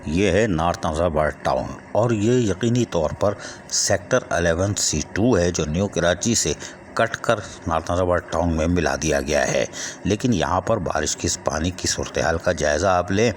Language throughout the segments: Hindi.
ये है नॉर्थ नज़ाबाद टाउन और ये यकीनी तौर पर सेक्टर 11C2 है जो न्यू कराची से कट कर नॉर्थ नज़ाबाद टाउन में मिला दिया गया है। लेकिन यहाँ पर बारिश की पानी की सूरत हाल का जायज़ा आप लें।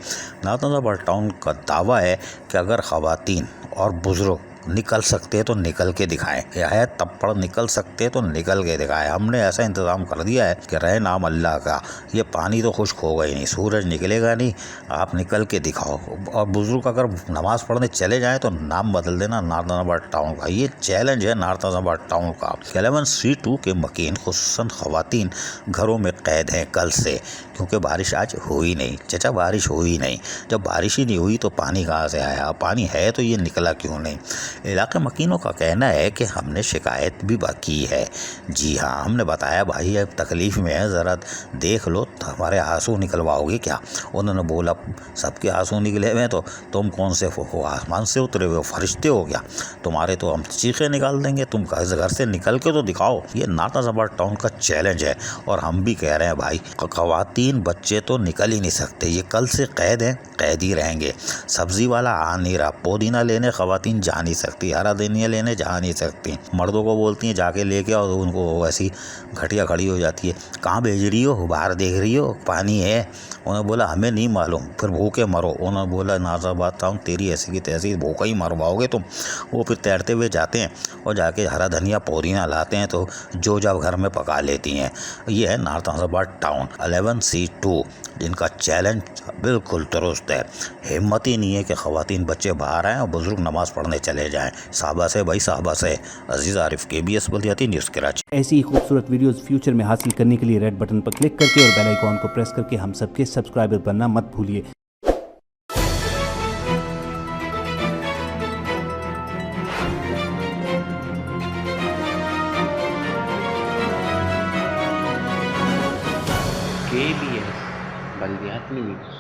नॉर्थ नज़ाबाद टाउन का दावा है कि अगर ख़वातीन और बुज़ुर्ग निकल सकते हैं तो निकल के दिखाएं, या है तप्पड़ निकल सकते हैं तो निकल के दिखाएं। हमने ऐसा इंतज़ाम कर दिया है कि रहे नाम अल्लाह का, ये पानी तो खुश्क होगा ही नहीं, सूरज निकलेगा नहीं, आप निकल के दिखाओ। और बुजुर्ग अगर नमाज़ पढ़ने चले जाएं तो नाम बदल देना नॉर्थ नज़ाबाद टाउन का। ये चैलेंज है नॉर्थ नज़ाबाद टाउन का। 11C2 के मकीन खुसूसन ख़वातीन घरों में कैद हैं कल से, क्योंकि बारिश आज हुई नहीं। चचा बारिश हुई नहीं, जब बारिश ही नहीं हुई तो पानी कहाँ से आया? पानी है तो ये निकला क्यों नहीं? इलाके मकीनों का कहना है कि हमने शिकायत भी की है। जी हाँ, हमने बताया भाई अब तकलीफ़ में है, ज़रा देख लो, तो हमारे आंसू निकलवाओगे क्या? उन्होंने बोला सबके आंसू निकले हुए तो तुम कौन से हो, आसमान से उतरे हुए हो, फरिश्ते हो क्या? तुम्हारे तो हम चीखें निकाल देंगे, तुम घर से निकल के तो दिखाओ। ये नॉर्थ नज़ाबाद टाउन का चैलेंज है और हम भी कह रहे हैं भाई, ख़वातीन बच्चे तो निकल ही नहीं सकते, ये कल से कैद हैं, कैद ही रहेंगे। सब्ज़ी वाला आ नहीं रहा, पुदीना लेने ख़वातीन जा नहीं सकती, हरा धनिया लेने जा नहीं सकती, मर्दों को बोलती हैं जाके लेके आओ, तो उनको ऐसी घटिया खड़ी हो जाती है। कहाँ भेज रही हो? बाहर देख रही हो पानी है? उन्होंने बोला हमें नहीं मालूम, फिर भूखे मरो। उन्होंने बोला नाज़ाबाद टाउन तेरी ऐसी की तैसी, भूखा ही मरवाओगे तुम। वो फिर तैरते हुए जाते हैं और जाके हरा धनिया पुदीना लाते हैं तो जो जब घर में पका लेती हैं। ये है नॉर्थ नज़ाबाद टाउन 11C2, जिनका चैलेंज बिल्कुल दुरुस्त है। हिम्मत ही नहीं है कि ख़वातीन बच्चे बाहर आएँ और बुज़ुर्ग नमाज़ पढ़ने चले जाएँ। साहबा से भाई, साहबा से। अजीज़ आरिफ, KBS बल्दियाती न्यूज़ कराची। ऐसी ही खूबसूरत वीडियोस फ्यूचर में हासिल करने के लिए रेड बटन पर क्लिक करके और बेल आइकॉन को प्रेस करके हम सबके सब्सक्राइबर बनना मत भूलिए। KBS बल्दियाती न्यूज़।